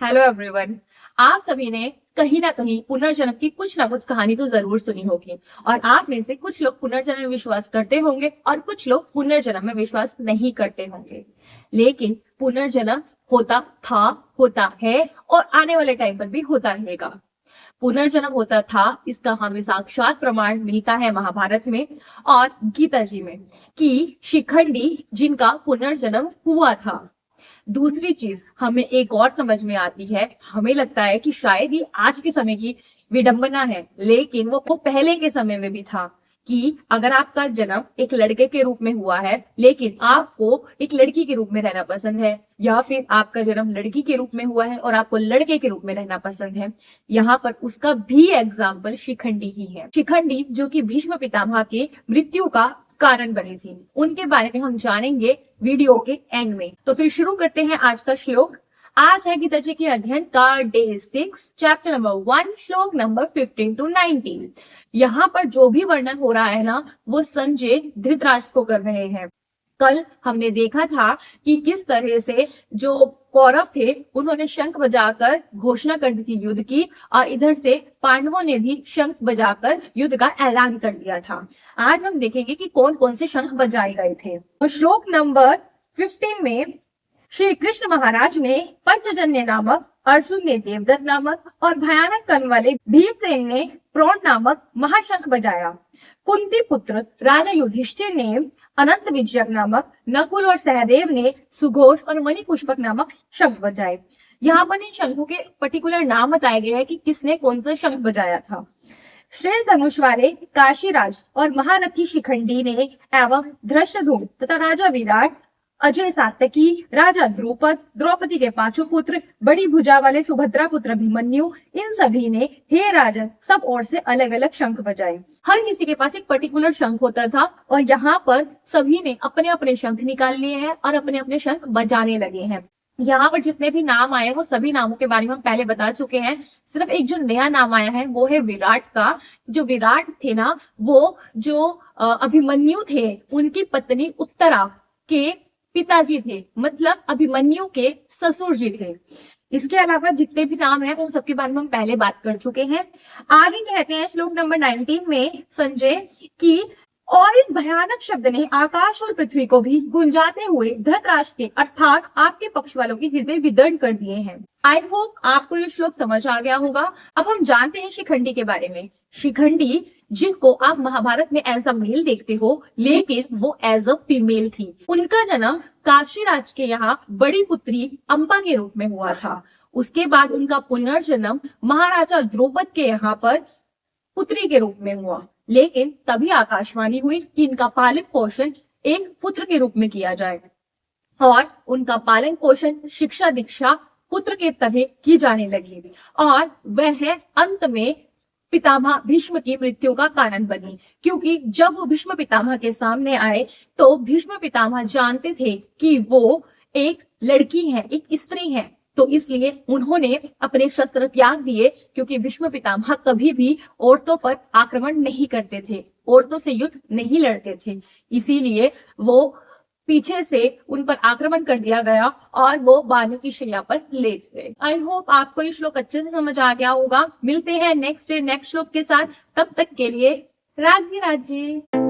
Hello everyone. आप सभी ने कहीं ना कहीं पुनर्जन्म की कुछ ना कुछ कहानी तो जरूर सुनी होगी। और आप में से कुछ लोग पुनर्जन्म में विश्वास करते होंगे और कुछ लोग पुनर्जन्म में विश्वास नहीं करते होंगे। लेकिन पुनर्जन्म होता था, होता है और आने वाले टाइम पर भी होता रहेगा। पुनर्जन्म होता था इसका हमें साक्षात प्रमाण मिलता है महाभारत में और गीता जी में कि शिखंडी जिनका पुनर्जन्म हुआ था। दूसरी चीज हमें एक और समझ में आती है, हमें लगता है कि शायद ये आज के समय की विडंबना है, लेकिन वो पहले के समय में भी था कि अगर आपका जन्म एक लड़के के रूप में हुआ है लेकिन आपको एक लड़की के रूप में रहना पसंद है, या फिर आपका जन्म लड़की के रूप में हुआ है और आपको लड़के के रूप में रहना पसंद है, यहाँ पर उसका भी एग्जाम्पल शिखंडी ही है। शिखंडी जो कि भीष्म पितामह के मृत्यु का कारण बनी थी, उनके बारे में हम जानेंगे वीडियो के एंड में। तो फिर शुरू करते हैं आज का श्लोक। आज है गीता जी के अध्ययन का डे 6, चैप्टर नंबर 1, श्लोक नंबर 15 to 19। यहाँ पर जो भी वर्णन हो रहा है ना, वो संजय धृतराष्ट्र को कर रहे हैं। कल हमने देखा था कि किस तरह से जो कौरव थे उन्होंने शंख बजाकर घोषणा कर दी थी युद्ध की, और इधर से पांडवों ने भी शंख बजाकर युद्ध का ऐलान कर दिया था। आज हम देखेंगे कि कौन कौन से शंख बजाए गए थे। तो श्लोक नंबर 15 में श्री कृष्ण महाराज ने पंचजन्य नामक, अर्जुन ने देवदत्त नामक और भयानक कर्म वाले भीमसेन ने प्रोण नामक महाशंख बजाया। कुंती पुत्र राजा युधिष्ठिर ने अनंत विजय नामक, नकुल और सहदेव ने सुघोष और मणिपुष्पक नामक शंख बजाए। यहाँ पर इन शंखों के पर्टिकुलर नाम बताए गए हैं कि किसने कौन सा शंख बजाया था। श्रेय धनुष वाले काशीराज और महारथी शिखंडी ने एवं धृष्टद्युम्न तथा राजा विराट, अजय सात्यकी, राजा द्रुपद, द्रौपदी के 5 पुत्र, बड़ी भुजा वाले सुभद्रा पुत्र अभिमन्यु, इन सभी ने हे राजन सब ओर से अलग अलग शंख बजाए। हर किसी के पास एक पर्टिकुलर शंख होता था और यहाँ पर सभी ने अपने अपने शंख निकाल लिए हैं और अपने अपने शंख बजाने लगे हैं। यहाँ पर जितने भी नाम आए वो सभी नामों के बारे में हम पहले बता चुके हैं। सिर्फ एक जो नया नाम आया है वो है विराट का। जो विराट थे ना, वो जो अभिमन्यु थे उनकी पत्नी उत्तरा के पिताजी थे, मतलब अभिमन्यु के ससुर जी थे। इसके अलावा जितने भी नाम हैं उन सबके बारे में हम पहले बात कर चुके हैं। आगे कहते हैं श्लोक नंबर 19 में संजय की, और इस भयानक शब्द ने आकाश और पृथ्वी को भी गुंजाते हुए धृतराष्ट्र के अर्थात आपके पक्ष वालों के हृदय विदीर्ण कर दिए हैं। आई होप आपको ये श्लोक समझ आ गया होगा। अब हम जानते हैं शिखंडी के बारे में। शिखंडी जिनको आप महाभारत में एज अ मेल देखते हो, लेकिन वो एज अ फीमेल थी। उनका जन्म काशीराज के यहाँ बड़ी पुत्री अंबा के रूप में हुआ था। उसके बाद उनका पुनर्जन्म महाराजा द्रुपद के यहाँ पर पुत्री के रूप में हुआ, लेकिन तभी आकाशवाणी हुई कि इनका पालन पोषण एक पुत्र के रूप में किया जाए, और उनका पालन पोषण, शिक्षा दीक्षा पुत्र के तरह की जाने लगी, और वह अंत में पितामह भीष्म की मृत्यु का कारण बनी। क्योंकि जब वो भीष्म पितामह के सामने आए तो भीष्म पितामह जानते थे कि वो एक लड़की है, एक स्त्री है, तो इसलिए उन्होंने अपने शस्त्र त्याग दिए। क्योंकि भीष्म पितामह कभी भी औरतों पर आक्रमण नहीं करते थे, औरतों से युद्ध नहीं लड़ते थे, इसीलिए वो पीछे से उन पर आक्रमण कर दिया गया और वो बाली की शैया पर लेट गए। आई होप आपको ये श्लोक अच्छे से समझ आ गया होगा। मिलते हैं नेक्स्ट श्लोक के साथ, तब तक के लिए राधे राधे।